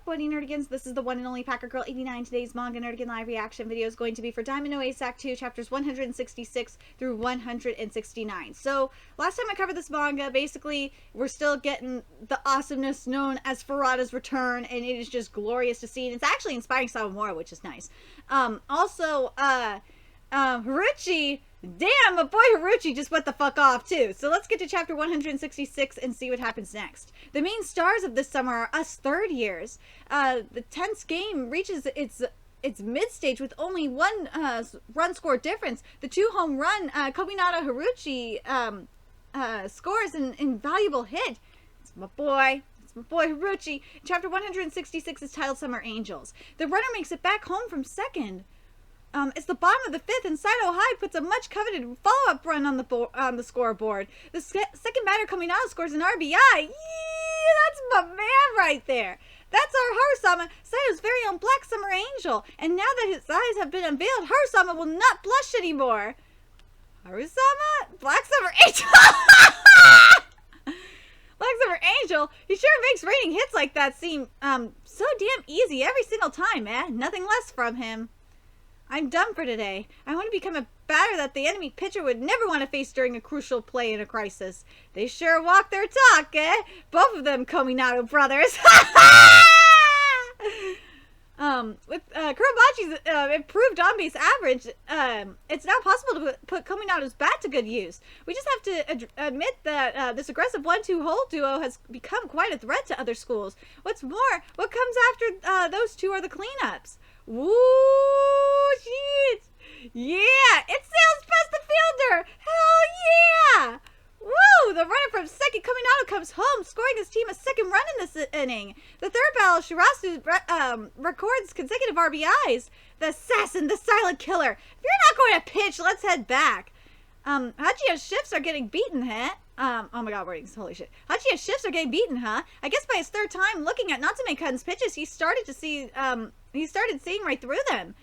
up, Buddy Nerdigans? This is the one and only Packer Girl 89. Today's Manga Nerdigan live reaction video is going to be for Diamond No Ace Act 2, chapters 166 through 169. So, last time I covered this manga, basically, we're still getting the awesomeness known as Ferrata's return, and it is just glorious to see. And it's actually inspiring Sawamura, which is nice. Haruchi, damn, my boy Haruchi just went the fuck off too. So let's get to chapter 166 and see what happens next. The main stars of this summer are us third years. The tense game reaches its mid-stage with only one run score difference. The 2 home run Kominata Haruchi scores an invaluable hit. It's my boy Haruchi. Chapter 166 is titled Summer Angels. The runner makes it back home from second. It's the bottom of the 5th, and Saito High puts a much-coveted follow-up run on the scoreboard. The second batter coming out scores an RBI. Yeah, that's my man right there. That's our Harusama, Saito's very own Black Summer Angel. And now that his eyes have been unveiled, Harusama will not blush anymore. Harusama? Black Summer Angel? Black Summer Angel? He sure makes raining hits like that seem so damn easy every single time, man. Nothing less from him. I'm done for today. I want to become a batter that the enemy pitcher would never want to face during a crucial play in a crisis. They sure walk their talk, eh? Both of them Kominato brothers. With Kurobachi's improved on-base average, it's now possible to put Kominato's bat to good use. We just have to admit that this aggressive 1-2 hole duo has become quite a threat to other schools. What's more, what comes after those two are the cleanups. Woo, shit. Yeah, it sails past the fielder. Hell yeah. Woo, the runner from second Kominato comes home, scoring his team a second run in this inning. The third battle, Shirasu records consecutive RBIs. The assassin, the silent killer. If you're not going to pitch, let's head back. Hachiya's shifts are getting beaten, huh? Oh my god, wordings, holy shit. Hachiya's shifts are getting beaten, huh? I guess by his third time looking at Natsume-kun's pitches, he started seeing right through them.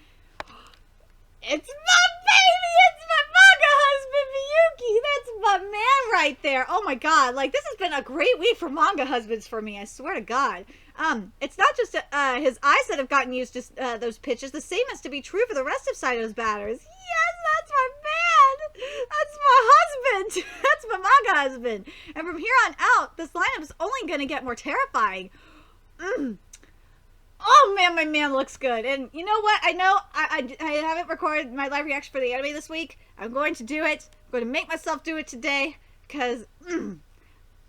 It's my baby! It's my manga husband, Miyuki! That's my man right there. Oh my god, like, this has been a great week for manga husbands for me, I swear to god. It's not just his eyes that have gotten used to those pitches. The same is to be true for the rest of Saito's batters. Yes, that's my man! That's my husband! That's my manga husband! And from here on out, this lineup is only going to get more terrifying. Oh man, my man looks good. And you know what? I know I haven't recorded my live reaction for the anime this week. I'm going to do it. I'm going to make myself do it today. Because what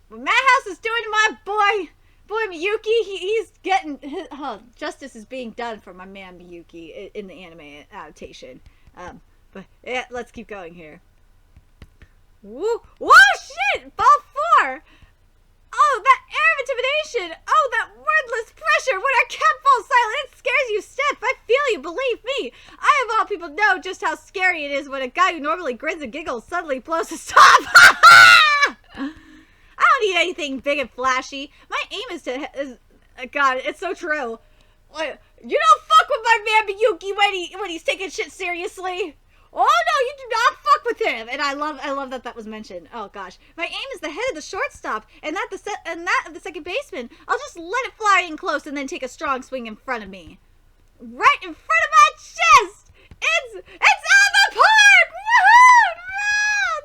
Madhouse is doing to my boy Miyuki, he's getting justice is being done for my man Miyuki in the anime adaptation. But yeah, let's keep going here. Woo! Whoa, shit! Ball 4! Oh, that air of intimidation! Oh, that wordless pressure! When our cat falls silent, it scares you stiff! I feel you, believe me! I, of all people, know just how scary it is when a guy who normally grins and giggles suddenly blows his top! I don't need anything big and flashy. My aim is to... God, it's so true. You don't fuck with my man Miyuki when he's taking shit seriously. Oh no, you do not fuck with him. And I love that was mentioned. Oh gosh, my aim is the head of the shortstop, and that of the second baseman. I'll just let it fly in close and then take a strong swing in front of me, right in front of my chest. It's out of the park. Woohoo!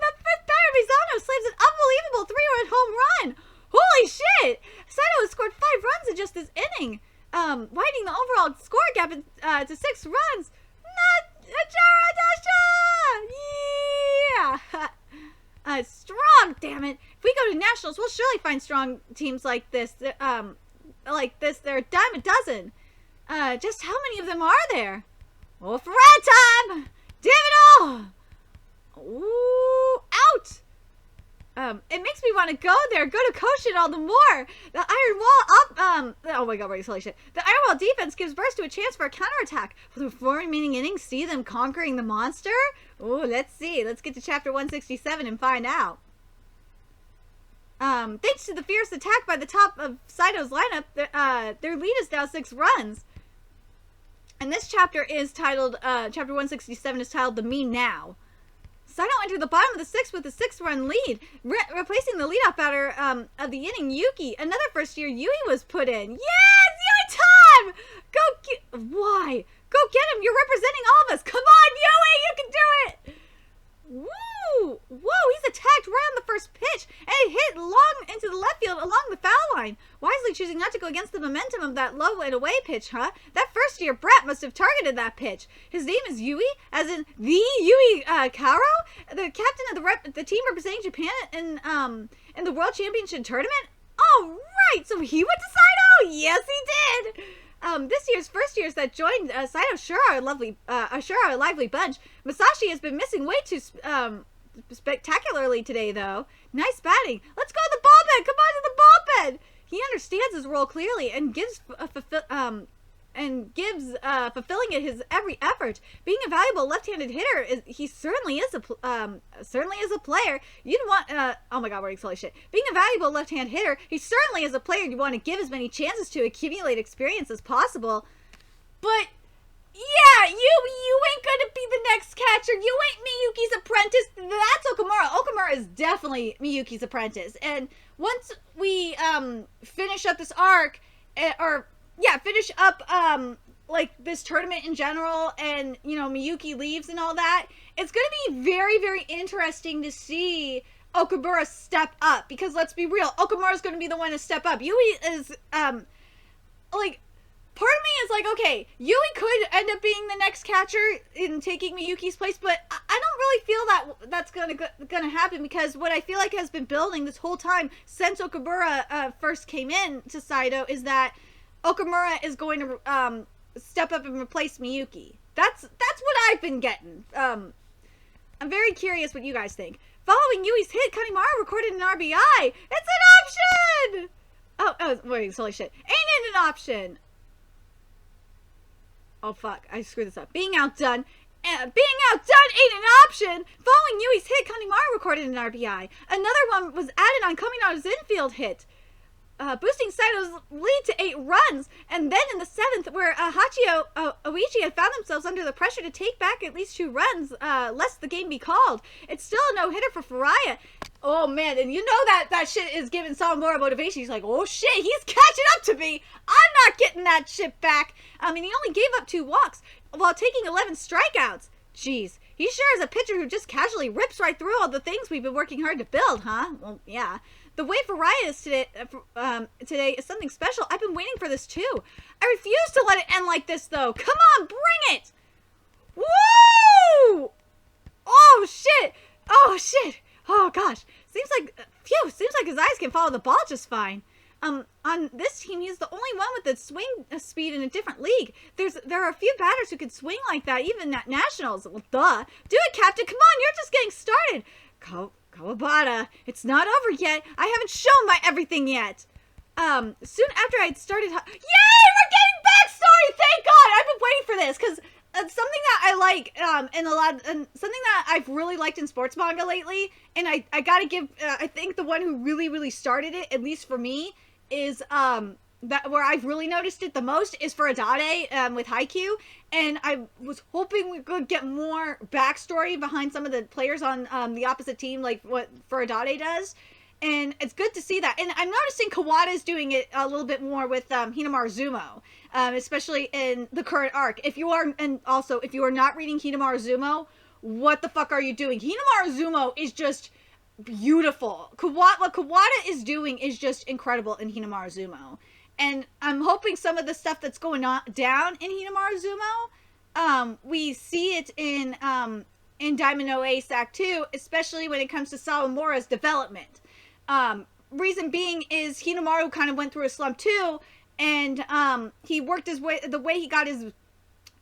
The 5th batter Mizano slams an unbelievable 3-run home run. Holy shit! Saito has scored 5 runs in just this inning, widening the overall score gap to 6 runs. Yeah! Strong, damn it. If we go to nationals, we'll surely find strong teams like this. They're a dime a dozen. Just how many of them are there? Oh, for rat time! Damn it all! Ooh, out! It makes me want to go there, go to Koshin all the more. The iron wall up, oh my god, holy shit. The iron wall defense gives birth to a chance for a counterattack. For the 4 remaining innings, see them conquering the monster? Oh, let's see. Let's get to chapter 167 and find out. Thanks to the fierce attack by the top of Saito's lineup, their lead is now 6 runs. And this chapter is titled, chapter 167 is titled The Me Now. Saito entered the bottom of the 6th with a 6-run lead, replacing the leadoff batter of the inning, Yuki. Another first-year Yui was put in. Yes! Yui Why? Go get him! You're representing all of us! Come on, Yui! You can do it! Woo! Whoa, he's attacked right on the first pitch, and it hit long into the left field along the foul line. Wisely choosing not to go against the momentum of that low and away pitch, huh? That first-year brat must have targeted that pitch. His name is Yui, as in the Yui Karo, the captain of the team representing Japan in the World Championship tournament. Oh, right, so he went to Saito? Yes, he did. This year's first years that joined Saito sure are a lively bunch. Masashi has been missing way too spectacularly today, though. Nice batting. Let's go to the bullpen. Come on to the bullpen. He understands his role clearly and gives fulfilling it his every effort. Being a valuable left-handed hitter, he certainly is a player you'd want. Oh my God, we're excited shit. Being a valuable left-hand hitter, he certainly is a player you want to give as many chances to accumulate experience as possible. But yeah, you ain't gonna be the next catcher. You ain't Miyuki's apprentice. That's Okamura. Okamura is definitely Miyuki's apprentice. And once we finish up this arc, finish up like this tournament in general, and Miyuki leaves and all that, it's gonna be very, very interesting to see Okamura step up, because let's be real, Okamura's gonna be the one to step up. Yui is part of me is like, okay, Yui could end up being the next catcher in taking Miyuki's place, but I don't really feel that that's gonna happen, because what I feel like has been building this whole time since Okamura first came in to Saito is that Okamura is going to step up and replace Miyuki. That's what I've been getting. I'm very curious what you guys think. Following Yui's hit, Kanemaru recorded an RBI. It's an option! Oh, wait, holy shit. Ain't it an option? Oh, fuck. I screwed this up. Being outdone ain't an option. Following Yui's hit, Kanemaru recorded an RBI. Another one was added on Kaminaru's infield hit, boosting Saito's lead to 8 runs. And then in the 7th, where Hachio Oichi had found themselves under the pressure to take back at least 2 runs, lest the game be called. It's still a no-hitter for Furaya. Oh, man, and you know that shit is giving Sawamura motivation. He's like, oh, shit, he's catching up to me. I'm not getting that shit back. I mean, he only gave up 2 walks while taking 11 strikeouts. Jeez, he sure is a pitcher who just casually rips right through all the things we've been working hard to build, huh? Well, yeah. The way Furaya is today is something special. I've been waiting for this, too. I refuse to let it end like this, though. Come on, bring it. Woo! Oh, shit. Oh, shit. Oh, gosh. Seems like his eyes can follow the ball just fine. On this team, he's the only one with the swing speed in a different league. There are a few batters who could swing like that, even at Nationals. Well, duh. Do it, Captain. Come on, you're just getting started. Kawabata, it's not over yet. I haven't shown my everything yet. Soon after I'd started... Yay! We're getting backstory! Thank God! I've been waiting for this, because something that I like, and something that I've really liked in sports manga lately, and I gotta give, I think the one who really, really started it, at least for me, is, that where I've really noticed it the most is for Adade, with Haikyuu, and I was hoping we could get more backstory behind some of the players on, the opposite team, like what Adade does. And it's good to see that. And I'm noticing Kawada is doing it a little bit more with Hinamaru Zumo, especially in the current arc. If you are not reading Hinamaru Zumo, what the fuck are you doing? Hinamaru Zumo is just beautiful. What Kawada is doing is just incredible in Hinamaru Zumo. And I'm hoping some of the stuff that's going on down in Hinamaru Zumo, we see it in Diamond No Ace Act 2, especially when it comes to Sawamura's development. Reason being is Hinamaru kind of went through a slump too, and he worked his way, the way he got his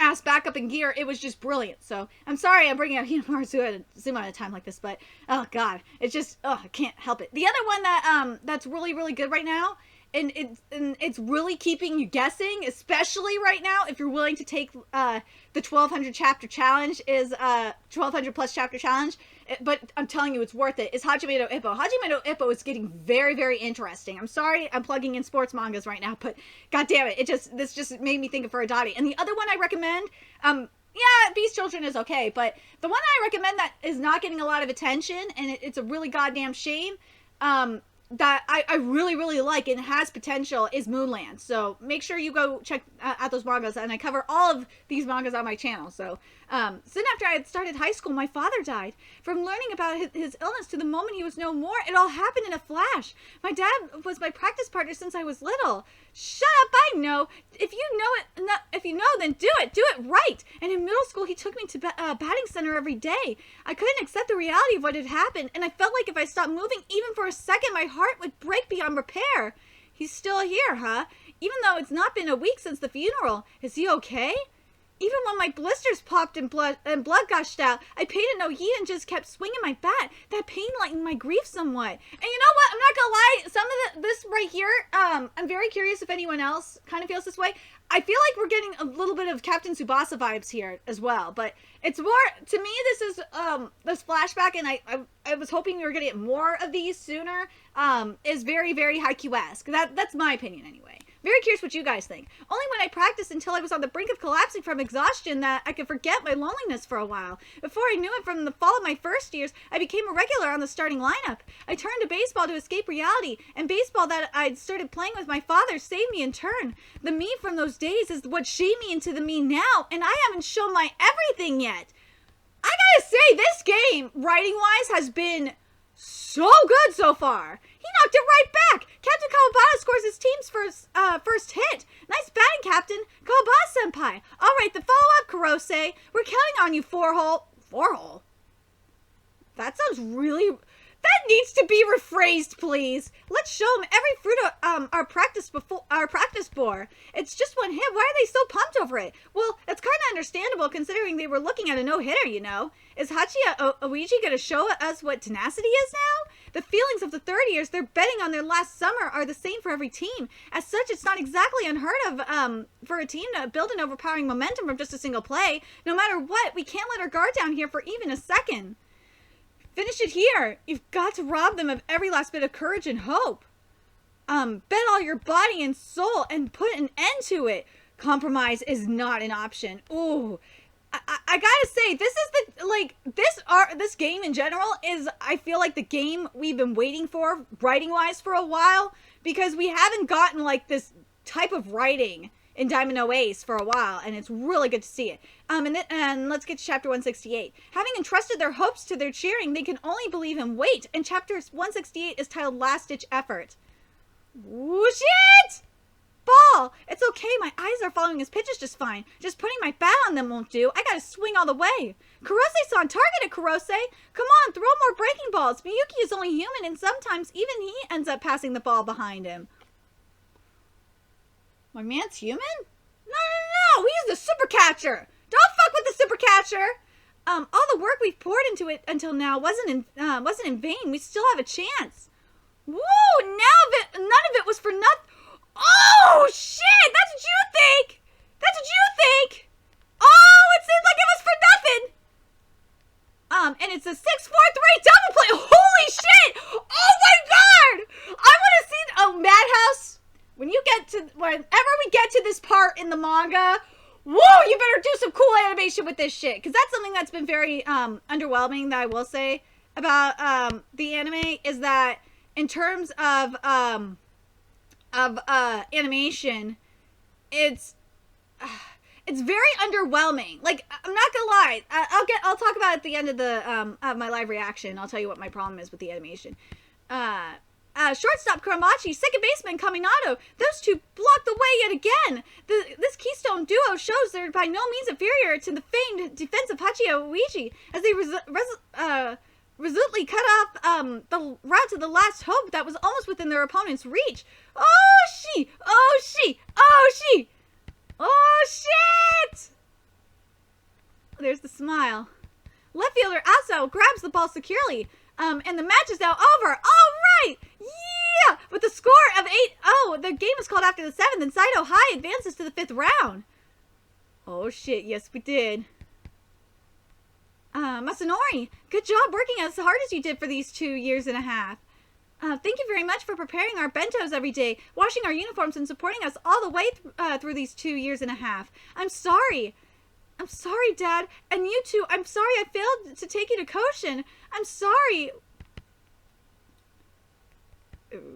ass back up in gear, it was just brilliant. So I'm sorry I'm bringing up Hinamaru Zumo at a time like this, but oh god, it's just, I can't help it. The other one that that's really, really good right now, and it's really keeping you guessing, especially right now, if you're willing to take the 1200 chapter challenge, is 1200 plus chapter challenge, but I'm telling you it's worth it, is Hajime no Ippo. Hajime no Ippo is getting very, very interesting. I'm sorry I'm plugging in sports mangas right now, but god damn it, this just made me think of Furadati. And the other one I recommend, yeah, Beast Children is okay, but the one I recommend that is not getting a lot of attention, and it's a really goddamn shame, that I really, really like and has potential is Moonland. So make sure you go check out those mangas. And I cover all of these mangas on my channel. So soon after I had started high school, my father died. From learning about his illness to the moment he was no more, it all happened in a flash. My dad was my practice partner since I was little. Shut up, I know. If you know it, if you know, then do it. Do it right. And in middle school, he took me to batting center every day. I couldn't accept the reality of what had happened, and I felt like if I stopped moving even for a second, my heart would break beyond repair. He's still here, huh? Even though it's not been a week since the funeral. Is he okay? Even when my blisters popped and blood gushed out, I paid it no heed and just kept swinging my bat. That pain lightened my grief somewhat. And you know what? I'm not gonna lie. Some of this right here, I'm very curious if anyone else kind of feels this way. I feel like we're getting a little bit of Captain Tsubasa vibes here as well. But it's more, to me, this is this flashback, and I was hoping we were gonna get more of these sooner. Is very, very Haikyuu-esque. That's my opinion anyway. Very curious what you guys think. Only when I practiced until I was on the brink of collapsing from exhaustion that I could forget my loneliness for a while. Before I knew it, from the fall of my first years, I became a regular on the starting lineup. I turned to baseball to escape reality, and baseball that I'd started playing with my father saved me in turn. The me from those days is what shaped me into the me now, and I haven't shown my everything yet. I gotta say, this game, writing-wise, has been so good so far. He knocked it right back. Captain Kawabata scores his team's first hit. Nice batting, Captain Kawabata-senpai. All right, the follow-up, Kurose. We're counting on you, four-hole. Four-hole? That sounds really... That needs to be rephrased, please. Let's show him every fruit of our practice bore. It's just one hit. Why are they so pumped over it? Well, it's kind of understandable considering they were looking at a no-hitter, you know. Is Hachiya Ouiji going to show us what tenacity is now? The feelings of the third years they're betting on their last summer are the same for every team. As such, it's not exactly unheard of for a team to build an overpowering momentum from just a single play. No matter what, we can't let our guard down here for even a second. Finish it here. You've got to rob them of every last bit of courage and hope. Bet all your body and soul and put an end to it. Compromise is not an option. Ooh. I gotta say, this is the, like, this game in general is, I feel like, the game we've been waiting for, writing-wise, for a while, because we haven't gotten, like, this type of writing in Diamond No Ace for a while, and it's really good to see it. And let's get to chapter 168. Having entrusted their hopes to their cheering, they can only believe in wait, and chapter 168 is titled Last Ditch Effort. Ooh, shit! Ball! It's okay, my eyes are following his pitches just fine. Just putting my bat on them won't do. I gotta swing all the way. Kurose-san, target it, Kurose! Come on, throw more breaking balls. Miyuki is only human, and sometimes even he ends up passing the ball behind him. My man's human? No! We use the super catcher! Don't fuck with the super catcher! All the work we've poured into it until now wasn't in vain. We still have a chance. Woo! None of it was for nothing. Oh, shit! That's what you think! That's what you think! Oh, it seemed like it was for nothing! And it's a 6-4-3 double play! Holy shit! Oh my god! I want to see... Oh, Madhouse, whenever we get to this part in the manga, whoa, you better do some cool animation with this shit. Because that's something that's been very underwhelming that I will say about the anime, is that in terms of animation, it's very underwhelming. Like, I'm not gonna lie, I'll talk about it at the end of the of my live reaction. I'll tell you what my problem is with the animation. Shortstop Kuramachi, second baseman Kaminato, those two blocked the way yet again. This Keystone duo shows they're by no means inferior to the famed defensive Hachiya Ouiji, as they resolutely cut off the route to the last hope that was almost within their opponent's reach. Oh shit! There's the smile. Left fielder Asao grabs the ball securely. And the match is now over. All right! Yeah! With a score of 8-0, the game is called after the 7th, and Saito High advances to the 5th round. Oh shit, yes we did. Masanori, good job working as hard as you did for these 2 years and a half. Thank you very much for preparing our bentos every day, washing our uniforms, and supporting us all the way through these 2 years and a half. I'm sorry. I'm sorry, Dad. And you too. I'm sorry I failed to take you to Koshin. I'm sorry.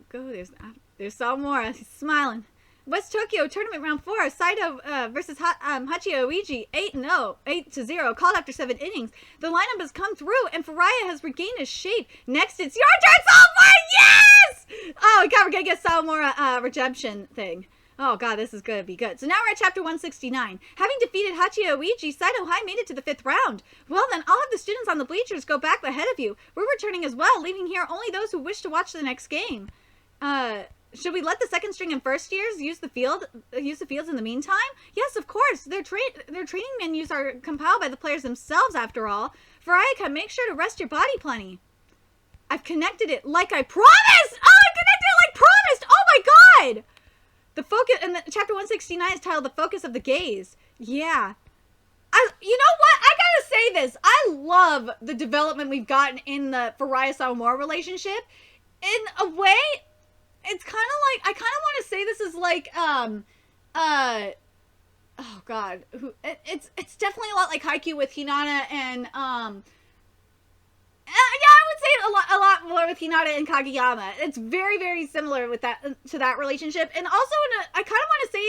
Go. There's Sawamura. He's smiling. West Tokyo Tournament Round 4, Saito versus Hachioiji, 8-0, 8-0, called after 7 innings. The lineup has come through, and Faraya has regained his shape. Next, it's your turn, Sawamura! Yes! Oh, God, we're going to get Sawamura redemption thing. Oh, God, this is going to be good. So now we're at Chapter 169. Having defeated Hachioiji, Saito Hai made it to the 5th round. Well, then, I'll have the students on the bleachers go back ahead of you. We're returning as well, leaving here only those who wish to watch the next game. Should we let the second string and first years use the fields in the meantime? Yes, of course. Their training menus are compiled by the players themselves, after all. Farayaka, make sure to rest your body plenty. I've connected it like I promised! Oh, I connected it like promised! Oh my God! The focus, and chapter 169 is titled The Focus of the Gaze. Yeah. You know what? I gotta say this. I love the development we've gotten in the Faraya Sawamura relationship. In a way, it's kind of like, I kind of want to say this is like, oh God, it's definitely a lot like Haikyuu with Hinata and, yeah, I would say a lot more with Hinata and Kageyama. It's very, very similar with that, to that relationship. And also, I kind of want to say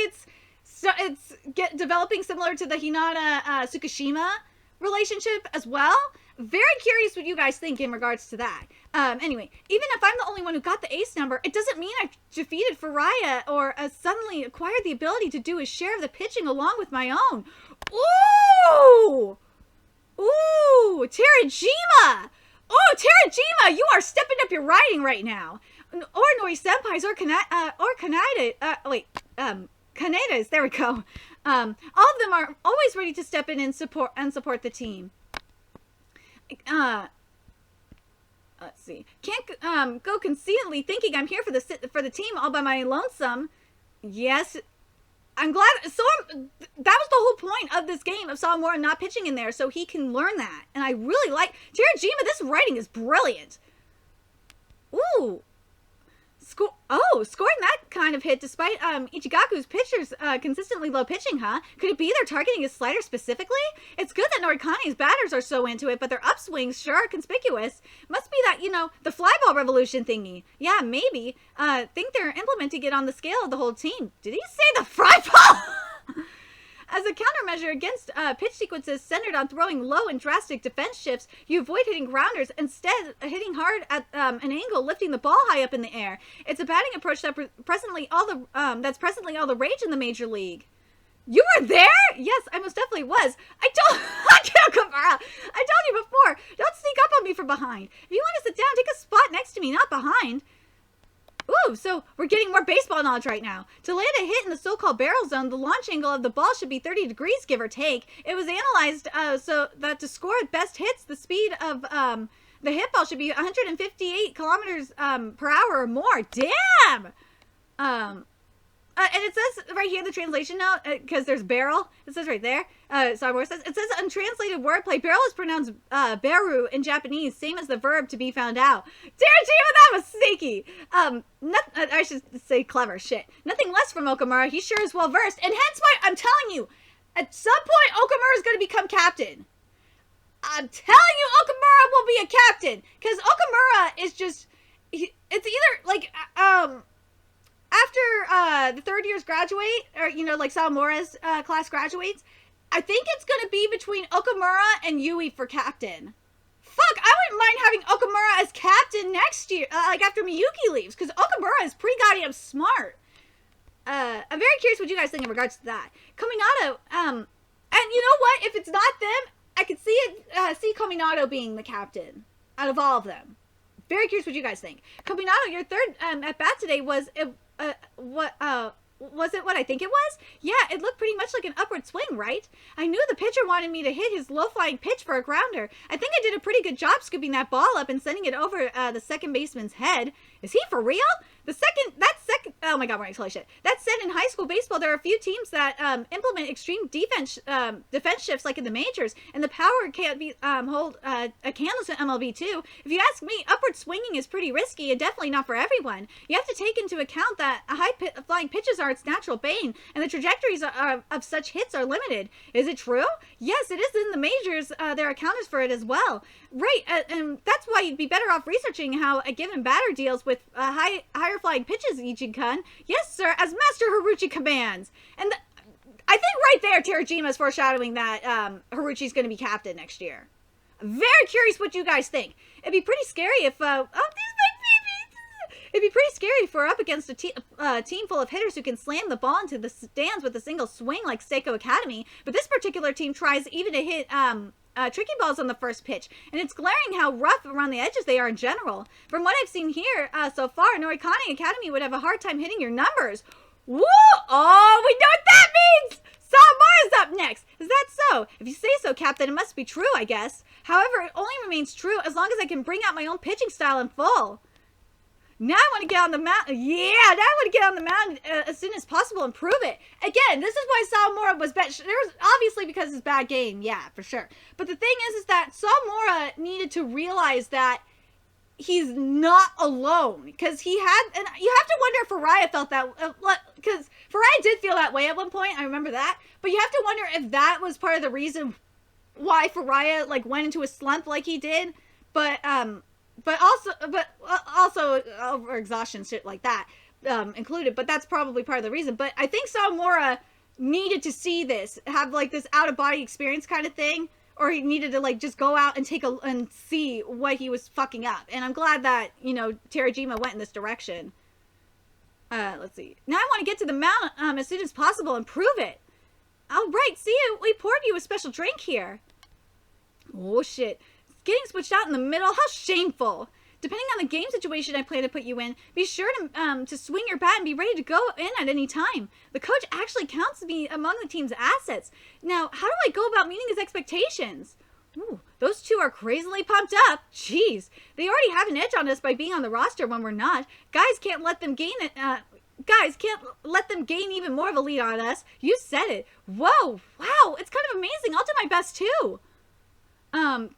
it's developing similar to the Hinata, Tsukishima relationship as well. Very curious what you guys think in regards to that. Anyway, even if I'm the only one who got the ace number, it doesn't mean I've defeated Faraya or suddenly acquired the ability to do his share of the pitching along with my own. Ooh! Ooh! Terajima! Oh, Terajima! You are stepping up your writing right now. Or Nori Senpai's or Kaneda's, there we go. All of them are always ready to step in and support the team. Let's see. Can't go conceitedly thinking I'm here for the team all by my lonesome. Yes, I'm glad. So that was the whole point of this game, of Sawamura not pitching in there, so he can learn that. And I really like Terajima. This writing is brilliant. Ooh. Scoring that kind of hit despite Ichigaku's pitchers consistently low pitching, huh? Could it be they're targeting his slider specifically? It's good that Norikane's batters are so into it, but their upswings sure are conspicuous. Must be that, the flyball revolution thingy. Yeah, maybe. Think they're implementing it on the scale of the whole team. Did he say the flyball? As a countermeasure against pitch sequences centered on throwing low and drastic defense shifts, you avoid hitting grounders, instead hitting hard at an angle, lifting the ball high up in the air. It's a batting approach that that's presently all the rage in the major league. You were there? Yes, I most definitely was. I told you before, don't sneak up on me from behind. If you want to sit down, take a spot next to me, not behind. Ooh, so we're getting more baseball knowledge right now. To land a hit in the so-called barrel zone, the launch angle of the ball should be 30 degrees, give or take. It was analyzed so that to score best hits, the speed of the hit ball should be 158 kilometers per hour or more. Damn! And it says right here, the translation note, because there's barrel. It says right there. It says untranslated wordplay. Barrel is pronounced beru in Japanese, same as the verb to be found out. Terajima, that was sneaky. I should say clever. Shit. Nothing less from Okamura. He sure is well versed, and hence why I'm telling you, at some point Okamura is going to become captain. I'm telling you, Okamura will be a captain, because Okamura is just. It's either like after the third years graduate, or like Sawamura's class graduates, I think it's gonna be between Okamura and Yui for captain. Fuck, I wouldn't mind having Okamura as captain next year, like after Miyuki leaves, because Okamura is pretty goddamn smart. I'm very curious what you guys think in regards to that. Kominato, and you know what? If it's not them, I could see Kominato being the captain out of all of them. Very curious what you guys think. Kominato, your third at bat today was was it what I think it was? Yeah, it looked pretty much like an upward swing, right? I knew the pitcher wanted me to hit his low-flying pitch for a grounder. I think I did a pretty good job scooping that ball up and sending it over the second baseman's head. Is he for real? Oh my god, we're gonna totally shit. That said, in high school baseball, there are a few teams that implement extreme defense shifts, like in the majors, and the power can't be hold a candle to MLB too. If you ask me, upward swinging is pretty risky and definitely not for everyone. You have to take into account that flying pitches are its natural bane, and the trajectories of such hits are limited. Is it true? Yes, it is in the majors. There are counters for it as well. Right, and that's why you'd be better off researching how a given batter deals with higher flying pitches, Ijin-kun. Yes, sir, as Master Haruchi commands. And I think right there, Terajima is foreshadowing that Haruchi's going to be captain next year. I'm very curious what you guys think. It'd be pretty scary if... It'd be pretty scary if we're up against a team full of hitters who can slam the ball into the stands with a single swing like Seiko Academy. But this particular team tries even to hit... tricky balls on the first pitch, and it's glaring how rough around the edges they are in general. From what I've seen here so far, Norikane Academy would have a hard time hitting your numbers. Woo! Oh, we know what that means! Sawamura's up next! Is that so? If you say so, Captain, it must be true, I guess. However, it only remains true as long as I can bring out my own pitching style in full. Now I want to get on the mountain. Yeah, now I want to get on the mountain as soon as possible and prove it. Again, this is why Sawamura was bad. There was obviously because it's bad game, yeah, for sure. But the thing is that Sawamura needed to realize that he's not alone, because he had, and you have to wonder if Faraya felt that, because Faraya did feel that way at one point. I remember that, but you have to wonder if that was part of the reason why Faraya went into a slump like he did. But also overexhaustion, shit like that included. But that's probably part of the reason. But I think Sawamura needed to see this, have this out of body experience kind of thing, or he needed to just go out and and see what he was fucking up. And I'm glad that Terajima went in this direction. Let's see. Now I want to get to the mountain as soon as possible and prove it. All right, see you. We poured you a special drink here. Oh shit. Getting switched out in the middle? How shameful. Depending on the game situation I plan to put you in, be sure to swing your bat and be ready to go in at any time. The coach actually counts me among the team's assets. Now, how do I go about meeting his expectations? Ooh, those two are crazily pumped up. Jeez, they already have an edge on us by being on the roster when we're not. Guys can't let them gain even more of a lead on us. You said it. Whoa, wow, it's kind of amazing. I'll do my best too.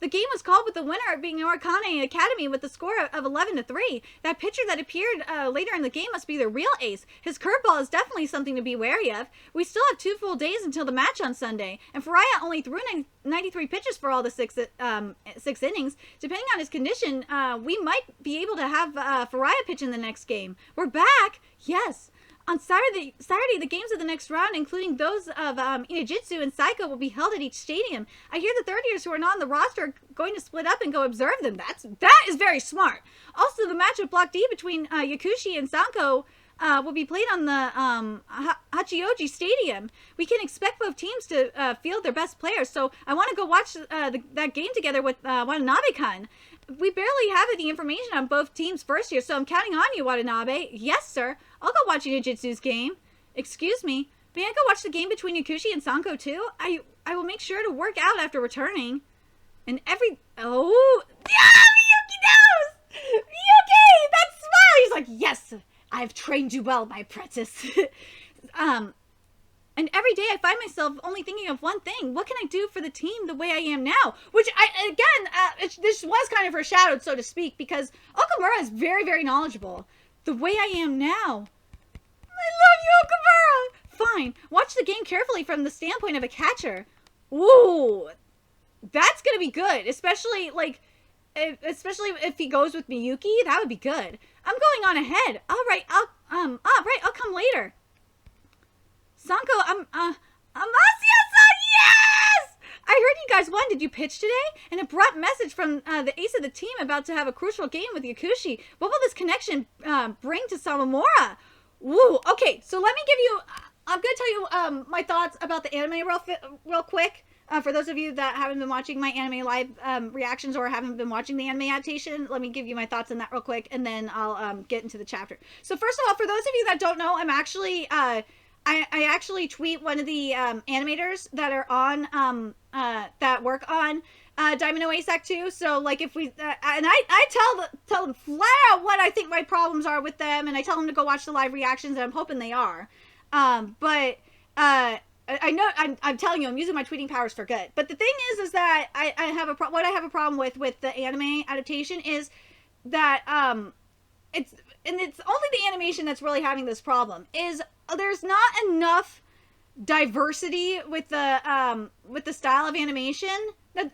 The game was called with the winner being Norikane Academy with the score of 11-3. That pitcher that appeared later in the game must be the real ace. His curveball is definitely something to be wary of. We still have 2 full days until the match on Sunday, and Faraya only threw 93 pitches for all the 6 innings. Depending on his condition, we might be able to have Faraya pitch in the next game. We're back! Yes! On Saturday, the games of the next round, including those of Inujitsu and Saiko, will be held at each stadium. I hear the third years who are not on the roster are going to split up and go observe them. That is very smart. Also, the match of Block D between Yakushi and Sanko will be played on the Hachioji Stadium. We can expect both teams to field their best players, so I want to go watch that game together with Watanabe-kun. We barely have any information on both teams' first year, so I'm counting on you, Watanabe. Yes, sir. I'll go watch Inujitsu's game. Excuse me. May I go watch the game between Yakushi and Sanko, too? I will make sure to work out after returning. And Oh! Yeah! Miyuki knows! Miyuki! That smile! He's like, yes! I've trained you well, my apprentice. And every day I find myself only thinking of one thing. What can I do for the team the way I am now? Which, this was kind of foreshadowed, so to speak, because Okamura is very, very knowledgeable. The way I am now. I love you, Okamura! Fine. Watch the game carefully from the standpoint of a catcher. Ooh. That's going to be good. Especially if he goes with Miyuki. That would be good. I'm going on ahead. All right, I'll come later. Sanko, Amasia-san, yes! I heard you guys won. Did you pitch today? An abrupt message from the ace of the team about to have a crucial game with Yakushi. What will this connection bring to Sawamura? Woo, okay, so let me give you, I'm going to tell you my thoughts about the anime real quick. For those of you that haven't been watching my anime live reactions or haven't been watching the anime adaptation, let me give you my thoughts on that real quick, and then I'll get into the chapter. So first of all, for those of you that don't know, I'm actually... I actually tweet one of the animators that are on, that work on Diamond No Ace Act 2. So like if we and I tell them flat out what I think my problems are with them, and I tell them to go watch the live reactions, and I'm hoping they are. But I know I'm telling you, I'm using my tweeting powers for good. But the thing is that I have what I have a problem with the anime adaptation is that it's only the animation that's really having this problem. Is there's not enough diversity with the style of animation,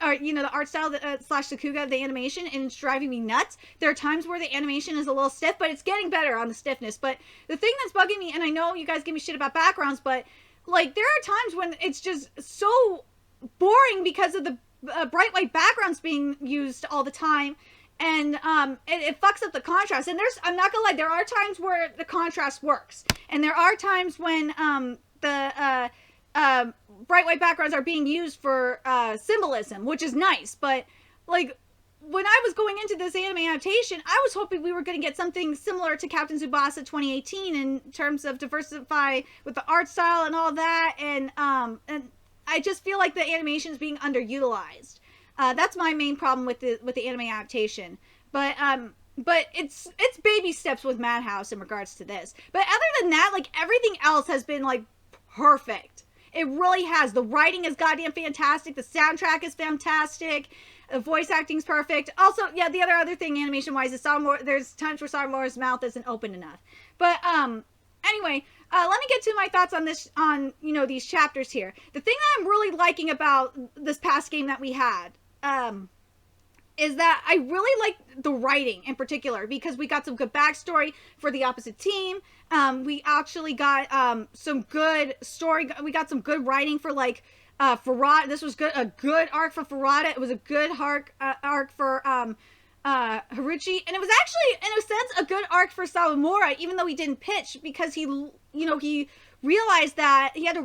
or the art style slash Sakuga of the animation, and it's driving me nuts. There are times where the animation is a little stiff, but it's getting better on the stiffness. But the thing that's bugging me, and I know you guys give me shit about backgrounds, but like there are times when it's just so boring because of the bright white backgrounds being used all the time, and it fucks up the contrast. And I'm not gonna lie, there are times where the contrast works, and there are times when the bright white backgrounds are being used for symbolism, which is nice. But like when I was going into this anime adaptation, I was hoping we were going to get something similar to Captain Tsubasa 2018 in terms of diversify with the art style and all that, and I just feel like the animation is being underutilized. That's my main problem with the anime adaptation. But it's baby steps with Madhouse in regards to this. But other than that, like everything else has been like perfect. It really has. The writing is goddamn fantastic. The soundtrack is fantastic. The voice acting's perfect. Also, yeah, the other thing animation wise is there's times where Sawamura's mouth isn't open enough. But anyway, let me get to my thoughts on this, on these chapters here. The thing that I'm really liking about this past game that we had is that I really like the writing in particular, because we got some good backstory for the opposite team. We actually got some good story. We got some good writing for like Farada. This was a good arc for Farada. It was a good arc for Haruchi, and it was actually in a sense a good arc for Sawamura, even though he didn't pitch, because he realized that he had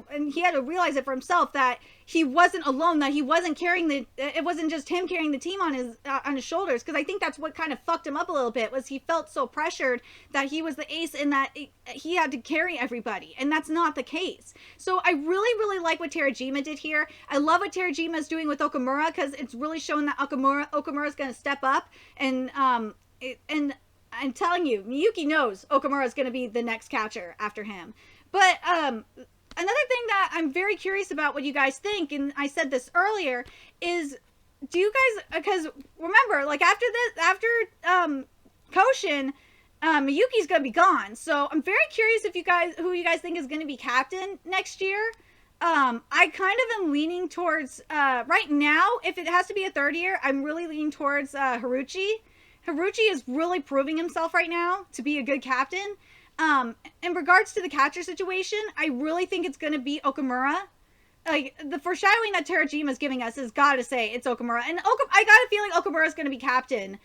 to realize it for himself, that he wasn't alone, that he wasn't carrying it wasn't just him carrying the team on his shoulders. Because I think that's what kind of fucked him up a little bit, was he felt so pressured that he was the ace and that he had to carry everybody, and that's not the case. So I really like what Terajima did here. I love what Terajima is doing with Okamura, because it's really showing that Okamura is going to step up, and and I'm telling you, Miyuki knows Okamura is going to be the next catcher after him. But another thing that I'm very curious about what you guys think, and I said this earlier, is do you guys, because remember, like after Koshin, Miyuki's gonna be gone. So I'm very curious who you guys think is gonna be captain next year. I kind of am leaning towards right now, if it has to be a third year, I'm really leaning towards Haruchi. Haruchi is really proving himself right now to be a good captain. In regards to the catcher situation, I really think it's going to be Okamura. Like, the foreshadowing that Terajima is giving us has got to say it's Okamura. And I got a feeling Okamura is going to be captain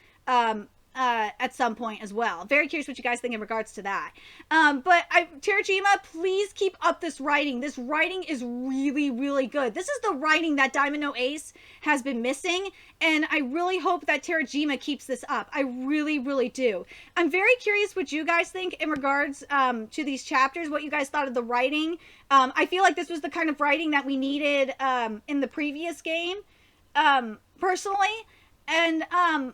at some point as well. Very curious what you guys think in regards to that. But Terajima, please keep up this writing. This writing is really good. This is the writing that Diamond No Ace has been missing, and I really hope that Terajima keeps this up. I really do. I'm very curious what you guys think in regards to these chapters, what you guys thought of the writing. I feel like this was the kind of writing that we needed in the previous game, personally. And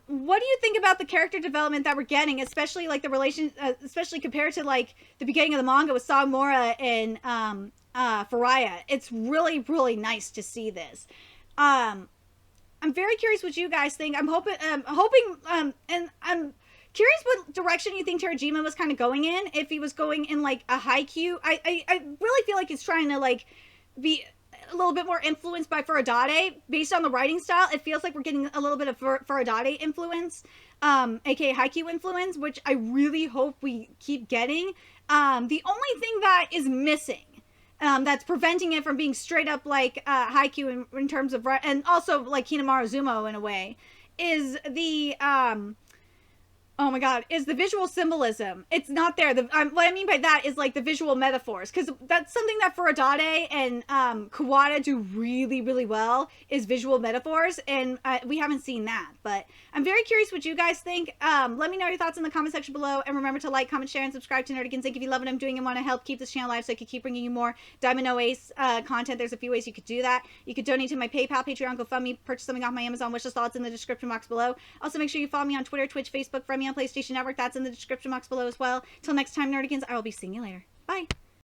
what do you think about the character development that we're getting, especially like the relation, especially compared to like the beginning of the manga with Sawamura and Faraya? It's really nice to see this. I'm very curious what you guys think. I'm hoping, and I'm curious what direction you think Terajima was kind of going in. If he was going in like a Haikyuu, I really feel like he's trying to like be a little bit more influenced by Furadade based on the writing style. It feels like we're getting a little bit of Furadade influence, aka Haikyuu influence, which I really hope we keep getting. The only thing that is missing, that's preventing it from being straight up like Haikyuu in terms of, and also like Hinamaru Zumo in a way, is the Oh my god, is the visual symbolism. It's not there. What I mean by that is like the visual metaphors, because that's something that Furadade and Kawada do really, really well, is visual metaphors, and we haven't seen that. But I'm very curious what you guys think. Let me know your thoughts in the comment section below, and remember to like, comment, share, and subscribe to Nerdigans Inc. if you love what I'm doing and want to help keep this channel alive so I can keep bringing you more Diamond No Ace content. There's a few ways you could do that. You could donate to my PayPal, Patreon, GoFundMe, purchase something off my Amazon wishlist. All it's in the description box below. Also, make sure you follow me on Twitter, Twitch, Facebook, friend me on PlayStation Network. That's in the description box below as well. Till next time, Nerdigans, I will be seeing you later. Bye.